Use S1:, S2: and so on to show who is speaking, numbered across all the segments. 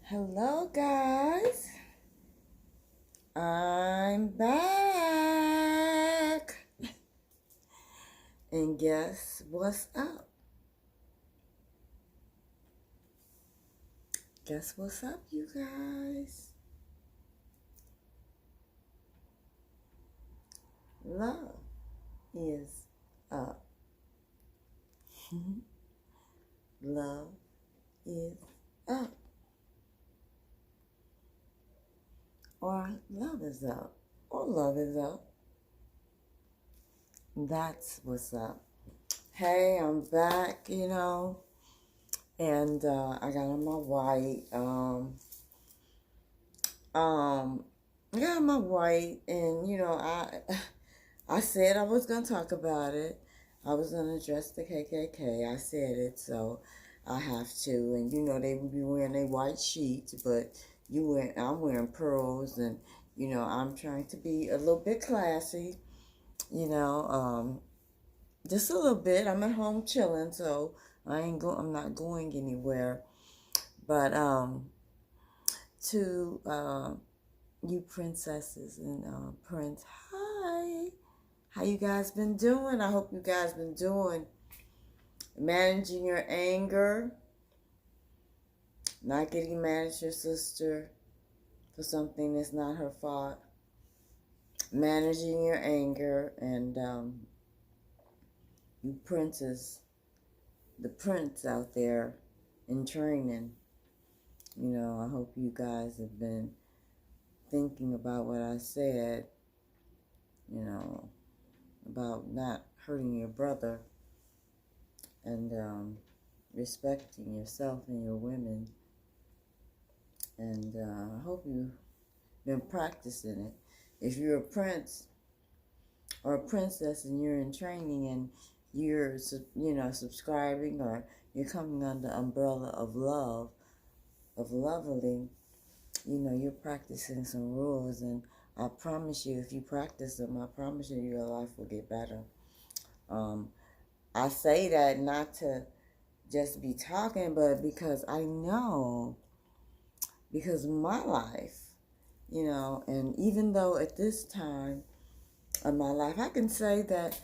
S1: Hello, guys. I'm back. And guess what's up? Guess what's up, you guys? Love is up. Love is up. Or love is up. Or love is up. That's what's up. Hey, I'm back, and I got on my white. I got on my white, and I said I was gonna talk about it. I was gonna address the KKK. I said it, so I have to. And they would be wearing their white sheets, but I'm wearing pearls, and I'm trying to be a little bit classy. Just a little bit. I'm at home chilling, so I'm not going anywhere. But to you princesses and Prince, hi. How you guys been doing? I hope you guys been doing. Managing your anger. Not getting mad at your sister for something that's not her fault. Managing your anger, and you princes, the prince out there in training. I hope you guys have been thinking about what I said, about not hurting your brother and respecting yourself and your women. And I hope you've been practicing it. If you're a prince or a princess and you're in training and you're, subscribing, or you're coming under the umbrella of love, of lovely, you're practicing some rules, and I promise you, if you practice them, I promise you, your life will get better. I say that not to just be talking, but because I know, because my life, and even though at this time of my life, I can say that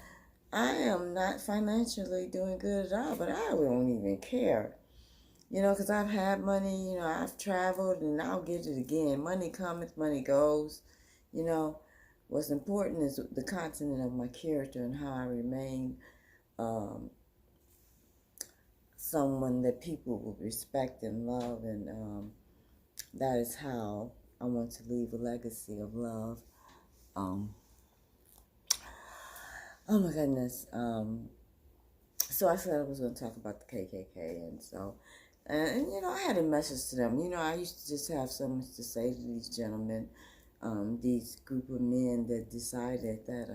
S1: I am not financially doing good at all, but I don't even care. Because I've had money, I've traveled, and I'll get it again. Money cometh, money goes. What's important is the content of my character and how I remain someone that people will respect and love, and that is how I want to leave a legacy of love. Oh my goodness. So I said I was going to talk about the KKK, and so, and I had a message to them. I used to just have so much to say to these gentlemen, these group of men that decided that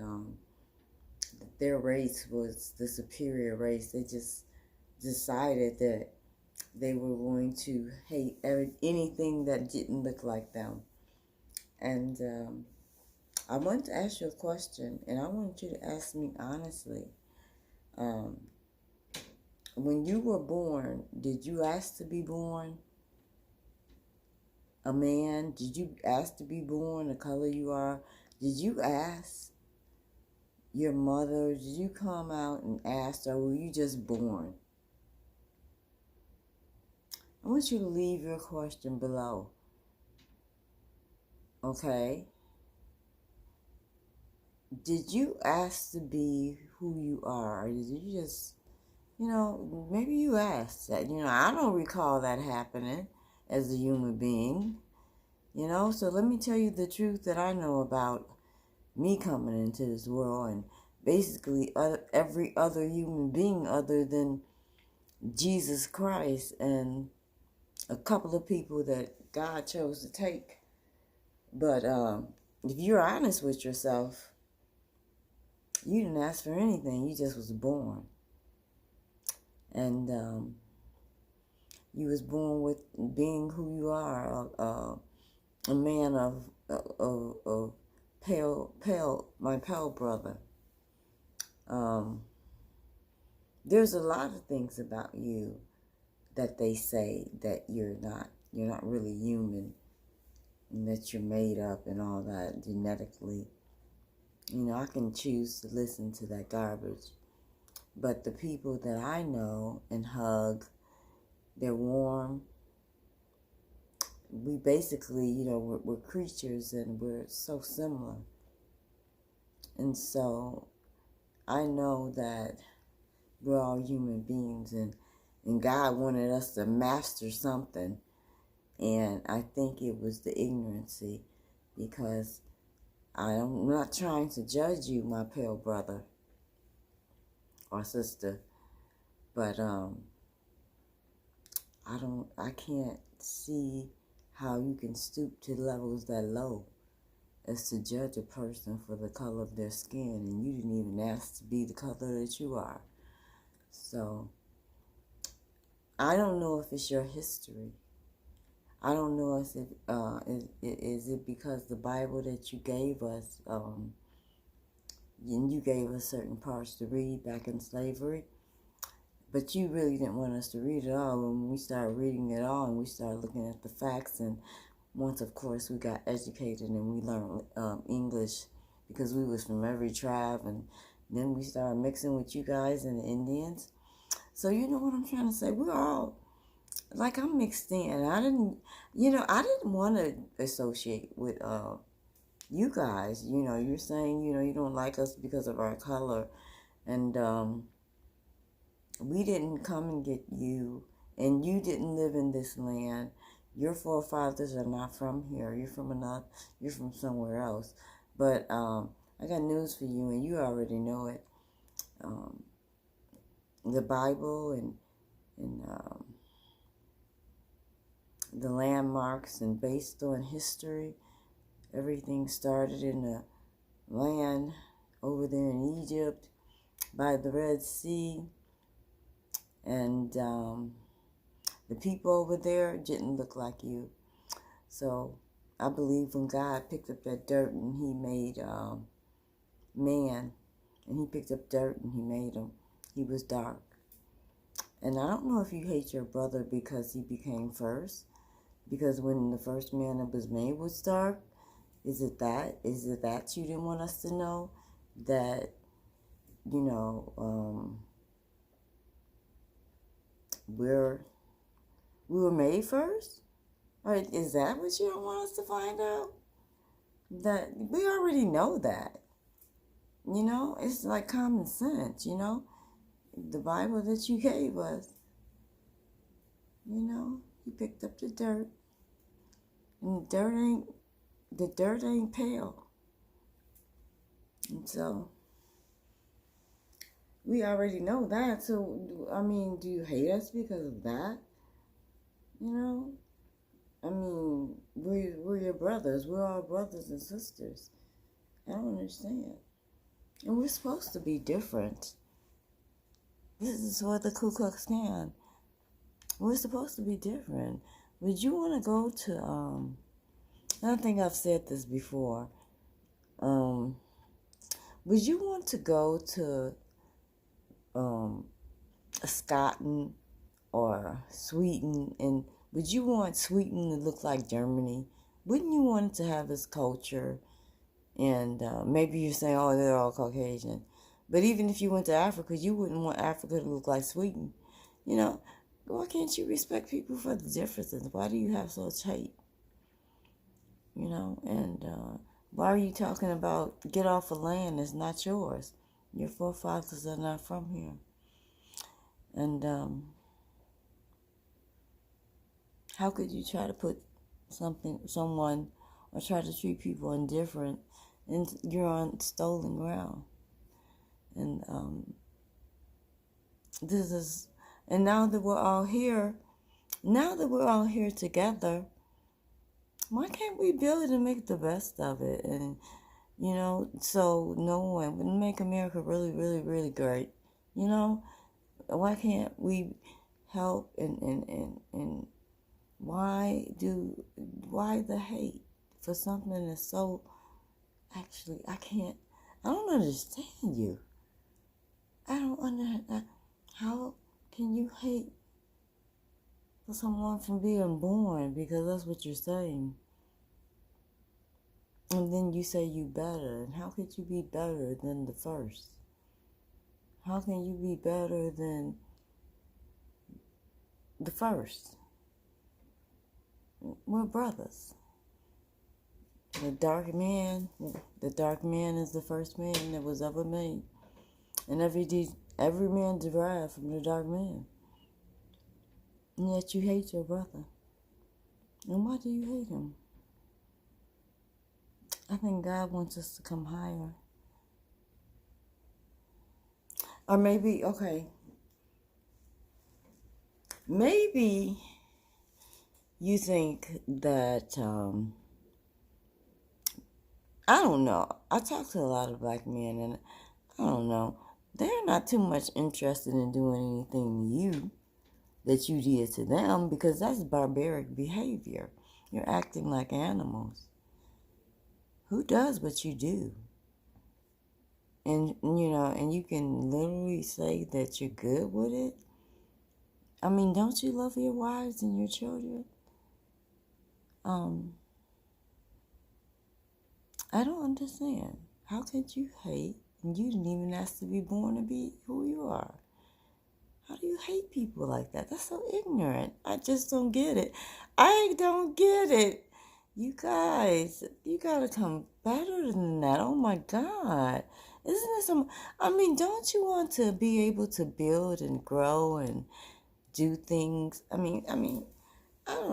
S1: their race was the superior race. They just decided that they were going to hate anything that didn't look like them. And I want to ask you a question, and I want you to ask me honestly. When you were born, did you ask to be born a man? Did you ask to be born the color you are? Did you ask your mother? Did you come out and ask, or were you just born? I want you to leave your question below. Okay? Did you ask to be who you are? Or did you just, maybe you asked that. I don't recall that happening as a human being. So let me tell you the truth that I know about me coming into this world, and basically every other human being other than Jesus Christ and a couple of people that God chose to take. But if you're honest with yourself, you didn't ask for anything. You just was born. And you was born with being who you are, a man of my pale brother. There's a lot of things about you that they say that you're not you're not really human, and that you're made up and all that genetically. You know, I can choose to listen to that garbage. But the people that I know and hug, they're warm. We basically, you know, we're creatures and we're so similar. And so I know that we're all human beings, and God wanted us to master something. And I think it was the ignorancy, because I'm not trying to judge you, my pale brother or sister, but I can't see how you can stoop to levels that low as to judge a person for the color of their skin, and you didn't even ask to be the color that you are. So I don't know if it's your history. I don't know if is it because the Bible that you gave us, and you gave us certain parts to read back in slavery, but you really didn't want us to read it all. When we started reading it all and we started looking at the facts, and once, of course, we got educated and we learned English, because we was from every tribe, and then we started mixing with you guys and the Indians. So you know what I'm trying to say? We're all, like, I'm mixed in. I didn't want to associate with you guys. You know, you're saying, you know, you don't like us because of our color, and we didn't come and get you, and you didn't live in this land. Your forefathers are not from here. You're from somewhere else. But I got news for you, and you already know it. The Bible and the landmarks, and based on history, everything started in the land over there in Egypt by the Red Sea, and the people over there didn't look like you. So I believe when God picked up that dirt and he made man, and he picked up dirt and he made him, he was dark. And I don't know if you hate your brother because he became first, because when the first man that was made was dark. Is it that you didn't want us to know that, you know, we were made first? Or is that what you don't want us to find out? That we already know that. You know, it's like common sense, you know. The Bible that you gave us, you know, he picked up the dirt. And the dirt ain't pale. And so we already know that. So, I mean, do you hate us because of that? You know? I mean, we're your brothers. We're all brothers and sisters. I don't understand. And we're supposed to be different. This is what the Ku Klux Klan. We're supposed to be different. Would you want to go to, I don't think I've said this before. Would you want to go to Scotland or Sweden, and would you want Sweden to look like Germany? Wouldn't you want it to have its culture? And maybe you're saying, oh, they're all Caucasian. But even if you went to Africa, you wouldn't want Africa to look like Sweden. You know, why can't you respect people for the differences? Why do you have such hate? You know, and why are you talking about get off a land that's not yours? Your forefathers are not from here. And how could you try to put someone, or try to treat people indifferent, and you're on stolen ground? And and now that we're all here together, why can't we build and make the best of it? And, you know, so no one would make America really, really, really great. You know, why can't we help, and why the hate for something that's so, actually, I don't understand you. I don't understand. How can you hate someone from being born, because that's what you're saying. And then you say you better. And how could you be better than the first? How can you be better than the first? We're brothers. The dark man is the first man that was ever made. And every man derived from the dark man. And yet you hate your brother. And why do you hate him? I think God wants us to come higher. Or maybe, maybe you think that, I don't know. I talk to a lot of black men, and I don't know. They're not too much interested in doing anything to you that you did to them, because that's barbaric behavior. You're acting like animals. Who does what you do? And, and you can literally say that you're good with it? I mean, don't you love your wives and your children? I don't understand. How could you hate, and you didn't even ask to be born to be who you are? How do you hate people like that? That's so ignorant. I just don't get it. I don't get it. You guys, you gotta come better than that. Oh my God. Isn't it don't you want to be able to build and grow and do things? I don't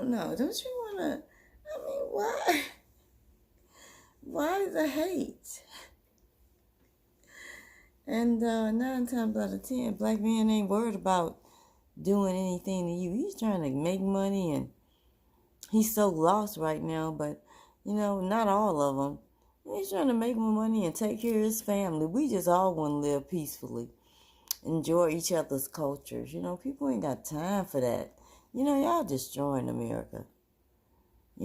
S1: know. Don't you want to, why? Why the hate? And 9 times out of 10, black men ain't worried about doing anything to you. He's trying to make money, and he's so lost right now, but, not all of them. He's trying to make more money and take care of his family. We just all want to live peacefully, enjoy each other's cultures. People ain't got time for that. Y'all destroying America.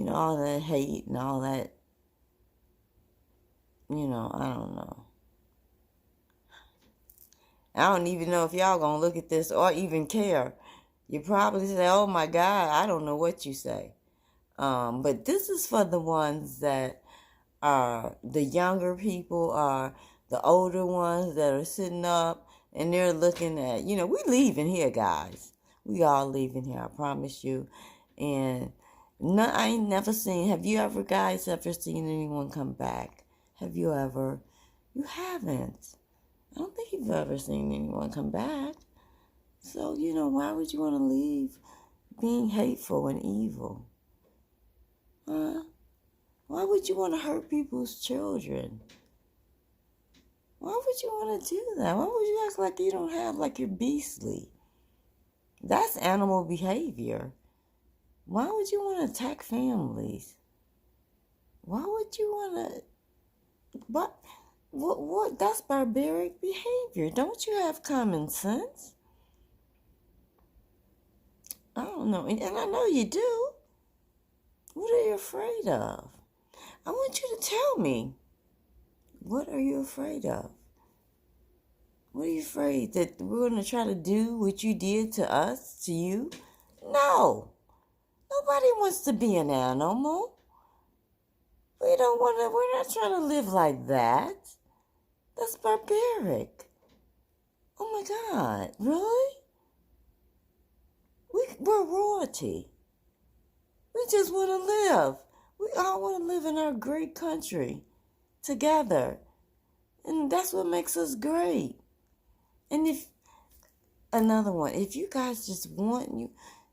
S1: All that hate and all that, I don't know. I don't even know if y'all gonna look at this or even care. You probably say, oh my God, I don't know what you say. But this is for the ones that are the younger people, are the older ones that are sitting up and they're looking at, we leaving here, guys. We all leaving here, I promise you. And I ain't never seen, have you ever guys ever seen anyone come back? Have you ever? You haven't. I don't think you've ever seen anyone come back. So, why would you want to leave being hateful and evil? Why would you want to hurt people's children? Why would you want to do that? Why would you act like you don't have, like you're beastly? That's animal behavior. Why would you want to attack families? Why would you want to... What? That's barbaric behavior. Don't you have common sense? I don't know. And I know you do. What are you afraid of? I want you to tell me. What are you afraid of? What are you afraid? That we're going to try to do what you did to us, to you? No. Nobody wants to be an animal. We're not trying to live like that. That's barbaric. Oh my God, really? We're royalty. We just want to live. We all want to live in our great country together. And that's what makes us great. And another one, if you guys just want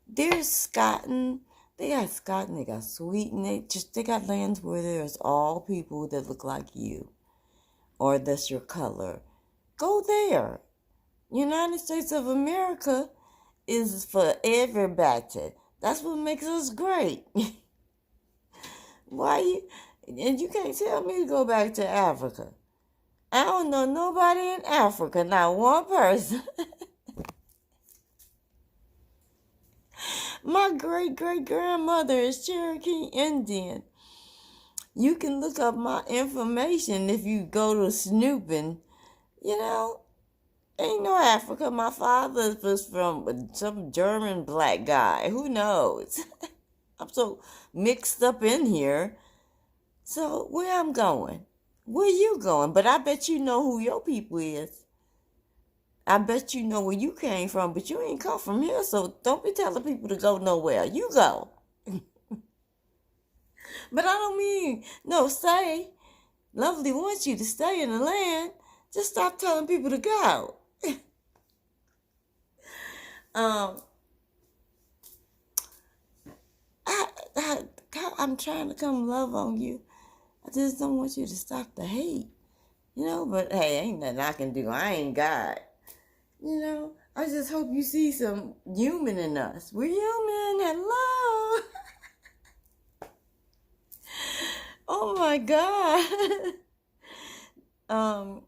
S1: there's Scotland. They got Scotland, they got Sweden. They got lands where there's all people that look like you. Or that's your color. Go there. United States of America is for everybody. That's what makes us great. And you can't tell me to go back to Africa. I don't know nobody in Africa, not one person. My great-great-grandmother is Cherokee Indian. You can look up my information if you go to snooping, Ain't no Africa. My father was from some German black guy. Who knows? I'm so mixed up in here. So where I'm going? Where you going? But I bet you know who your people is. I bet you know where you came from, but you ain't come from here, so don't be telling people to go nowhere. You go. But I don't mean, no, stay. Lovely wants you to stay in the land. Just stop telling people to go. um, I, I, I'm trying to come love on you. I just don't want you to stop the hate. But hey, ain't nothing I can do. I ain't God. I just hope you see some human in us. We're human. Hello. Oh my God. I'm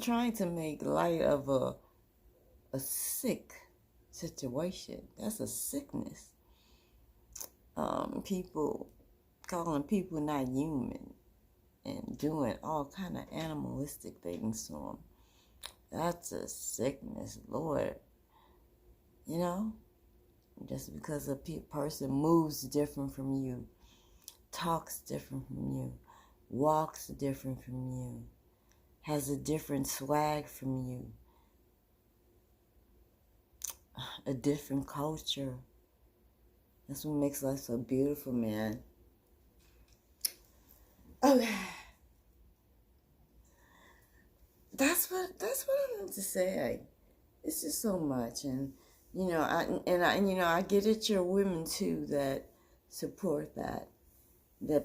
S1: trying to make light of a sick situation. That's a sickness. People calling people not human and doing all kind of animalistic things to them. That's a sickness, Lord. Just because a person moves different from you, talks different from you, walks different from you, has a different swag from you, a different culture. That's what makes life so beautiful, man. Okay. That's what I want to say. It's just so much, and I get it. You're women too that support that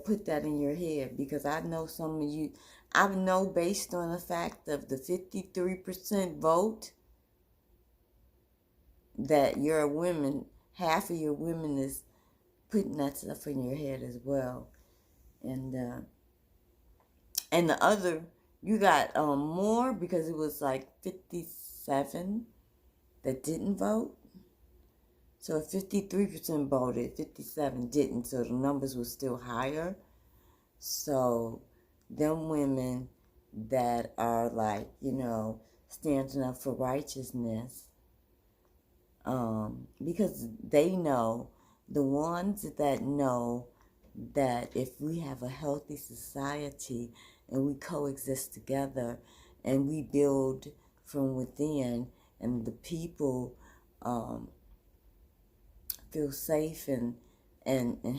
S1: put that in your head, because I know some of you. I know based on the fact of the 53% vote that your women, half of your women is putting that stuff in your head as well, and the other, you got more, because it was like 57 that didn't vote. So 53% voted, 57 didn't, so the numbers were still higher. So them women that are like, standing up for righteousness, because they know, the ones that know that if we have a healthy society and we coexist together and we build from within, and the people feel safe and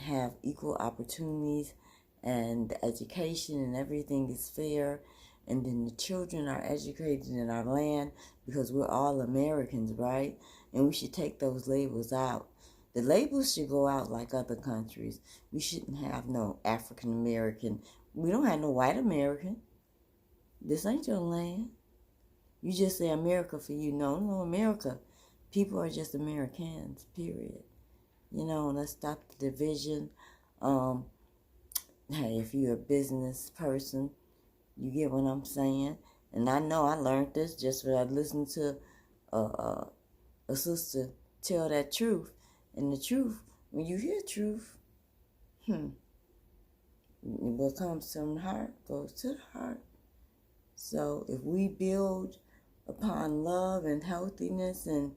S1: have equal opportunities, and the education and everything is fair, and then the children are educated in our land, because we're all Americans, right? And we should take those labels out. The labels should go out like other countries. We shouldn't have no African American. We don't have no white American. This ain't your land. You just say America for you. No, America. People are just Americans, period. Let's stop the division. Hey, if you're a business person, you get what I'm saying. And I know I learned this just when I listened to a sister tell that truth. And the truth, when you hear truth, what comes from the heart goes to the heart. So if we build upon love and healthiness and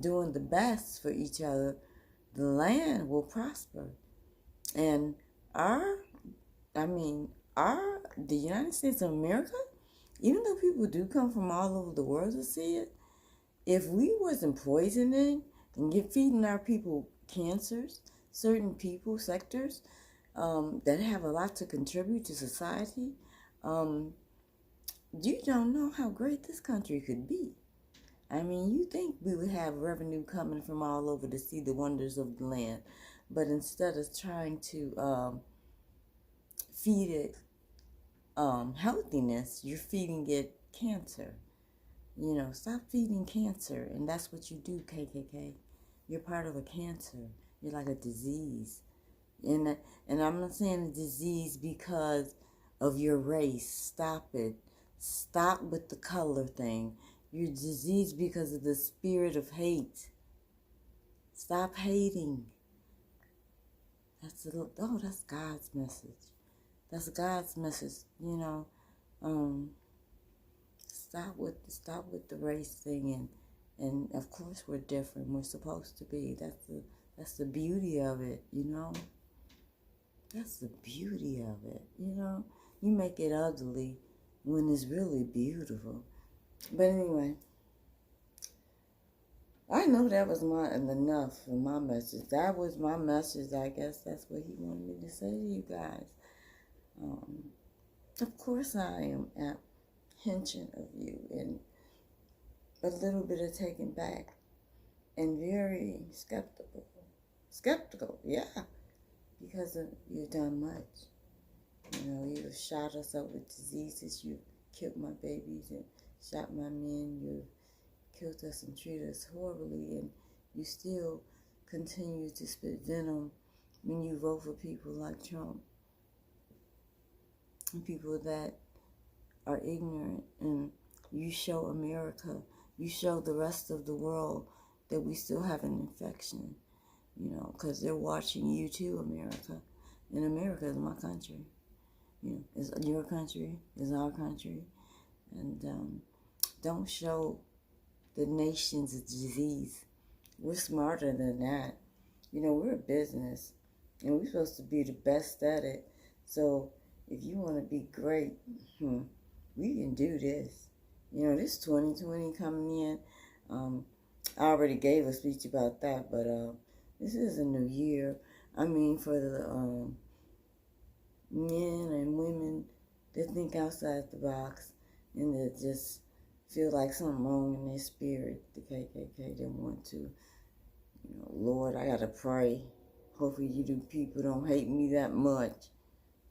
S1: doing the best for each other, the land will prosper. And the United States of America, even though people do come from all over the world to see it, if we wasn't poisoning and feeding our people cancers, certain people, sectors, that have a lot to contribute to society, you don't know how great this country could be. You think we would have revenue coming from all over to see the wonders of the land, but instead of trying to feed it healthiness, you're feeding it cancer. Stop feeding cancer, and that's what you do, KKK. You're part of a cancer. You're like a disease. And I'm not saying a disease because of your race. Stop it. Stop with the color thing. You're diseased because of the spirit of hate. Stop hating. That's God's message. That's God's message, stop with the race thing, and of course we're different. We're supposed to be. That's the beauty of it, you know. That's the beauty of it, you know. You make it ugly when it's really beautiful. But anyway, I know that was enough for my message. That was my message. I guess that's what he wanted me to say to you guys. Of course, I am apprehension of you and a little bit of taken back and very skeptical. Skeptical, yeah, because you've done much. You know, you've shot us up with diseases. You've killed my babies and shot my men. You've killed us and treated us horribly, and you still continue to spit venom when you vote for people like Trump and people that are ignorant. And you show America, you show the rest of the world that we still have an infection, you know, because they're watching you too, America. And America is my country. You know, it's your country, it's our country. And don't show the nation's disease. We're smarter than that. You know, we're a business, and we're supposed to be the best at it. So if you want to be great, we can do this. You know, this 2020 coming in. I already gave a speech about that, but this is a new year. I mean, for the men and women that think outside the box and that just feel like something wrong in their spirit, the KKK, they want to, you know, Lord, I gotta pray. Hopefully you people don't hate me that much,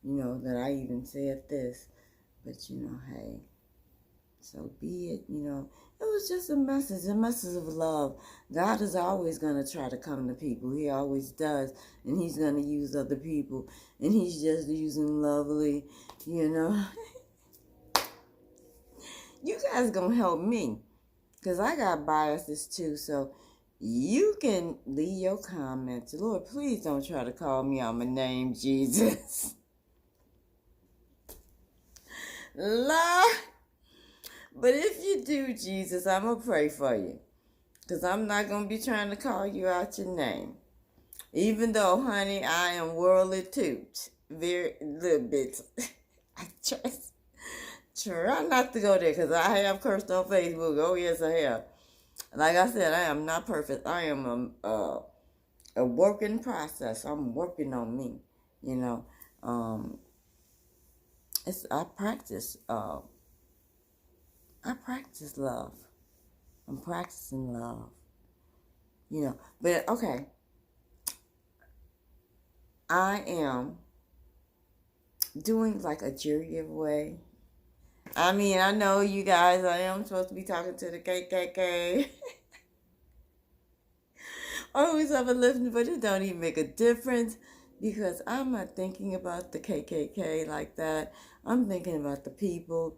S1: you know, that I even said this. But, you know, hey, so be it, you know. It was just a message of love. God is always going to try to come to people. He always does. And he's going to use other people. And he's just using Lovely, you know. You guys going to help me. Because I got biases too. So you can leave your comments. Lord, please don't try to call me out my name, Jesus. Lord. But if you do, Jesus, I'm going to pray for you. Because I'm not going to be trying to call you out your name. Even though, honey, I am worldly too. Very little bit. I try not to go there because I have cursed on Facebook. Oh, yes, I have. Like I said, I am not perfect. I am a work in process. I'm working on me, you know. I practice love. I'm practicing love. You know, but okay. I am doing like a jury giveaway. I mean, I know you guys, I am supposed to be talking to the KKK. Always have a listen, but it don't even make a difference because I'm not thinking about the KKK like that. I'm thinking about the people.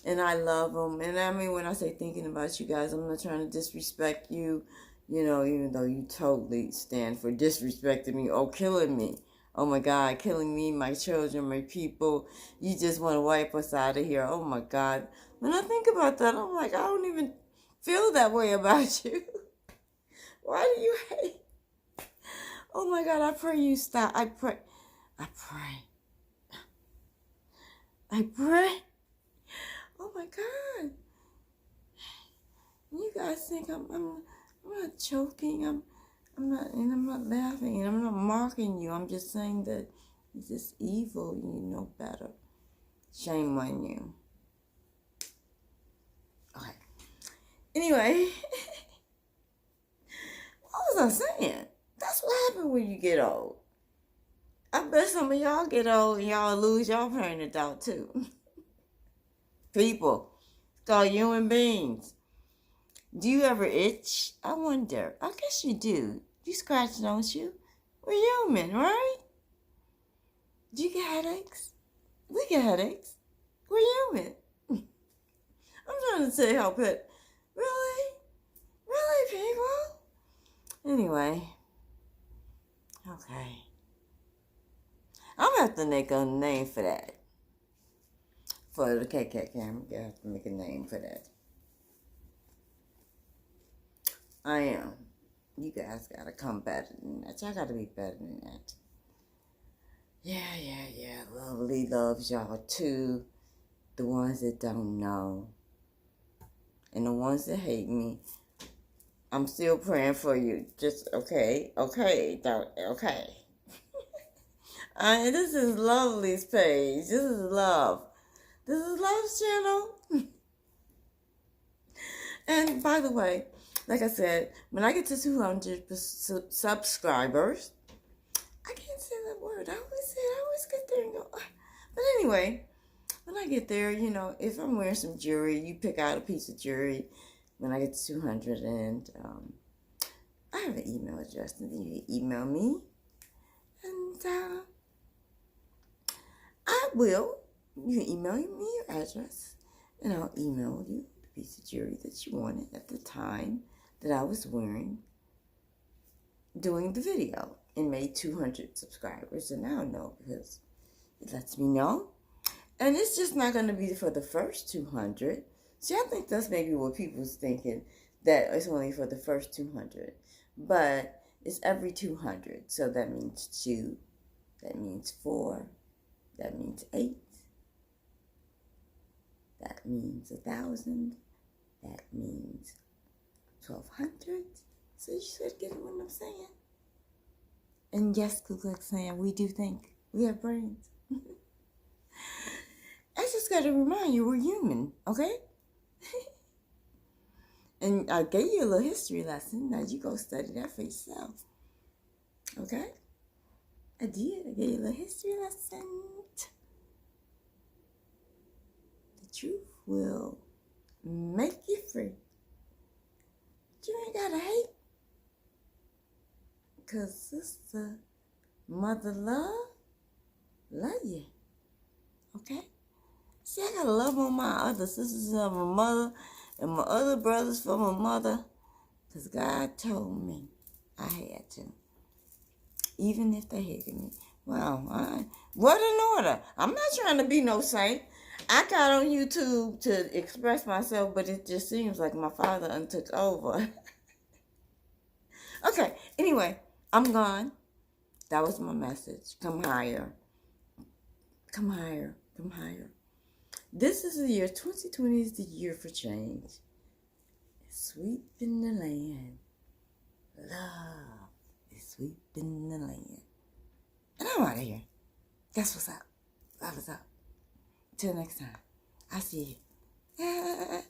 S1: And I love them. And I mean, when I say thinking about you guys, I'm not trying to disrespect you, you know, even though you totally stand for disrespecting me or killing me. Oh, my God, killing me, my children, my people. You just want to wipe us out of here. Oh, my God. When I think about that, I'm like, I don't even feel that way about you. Why do you hate? Oh, my God, I pray you stop. I pray. Oh my God! You guys think I'm not joking. I'm not laughing, and I'm not mocking you. I'm just saying that it's just evil. You know better. Shame on you. Okay. Anyway, what was I saying? That's what happens when you get old. I bet some of y'all get old and y'all lose y'all parent adult too. People. It's called human beings. Do you ever itch? I wonder. I guess you do. You scratch, don't you? We're human, right? Do you get headaches? We get headaches. We're human. I'm trying to say how pet. Really? Really, people? Anyway. Okay. I'm going to have to make a name for that. for the KK camera. You have to make a name for that. I am. You guys gotta come better than that. Y'all gotta be better than that. Yeah. Lovely loves y'all too. The ones that don't know. And the ones that hate me. I'm still praying for you. Just okay. This is Lovely's page. This is Love. This is Love's channel. And by the way, like I said, when I get to 200 subscribers, I can't say that word. I always get there and go. But anyway, when I get there, you know, if I'm wearing some jewelry, you pick out a piece of jewelry when I get to 200, and I have an email address, and you email me, and you can email me your address, and I'll email you the piece of jewelry that you wanted at the time that I was wearing doing the video, and made 200 subscribers, and I'll know because it lets me know. And it's just not going to be for the first 200. See, I think that's maybe what people's thinking, that it's only for the first 200. But it's every 200. So that means 2. That means 4. That means 8. That means 1,000. That means 1,200. So you should get what I'm saying. And yes, Ku Klux Klan, we do think. We have brains. I just got to remind you, we're human, okay? And I gave you a little history lesson. Now you go study that for yourself. Okay? I did. I gave you a little history lesson. The truth will make you free. But you ain't got to hate. Because Sister Mother love you. Okay? See, I got to love on my other sisters and my mother and my other brothers for my mother. Because God told me I had to. Even if they hated me. Wow. What in order? I'm not trying to be no saint. I got on YouTube to express myself, but it just seems like my father took over. Okay, anyway, I'm gone. That was my message. Come higher. Come higher. Come higher. This is the year 2020 is the year for change. It's sweeping the land. Love is sweeping the land. And I'm out of here. That's what's up. Love is up. Till next time. I'll see you.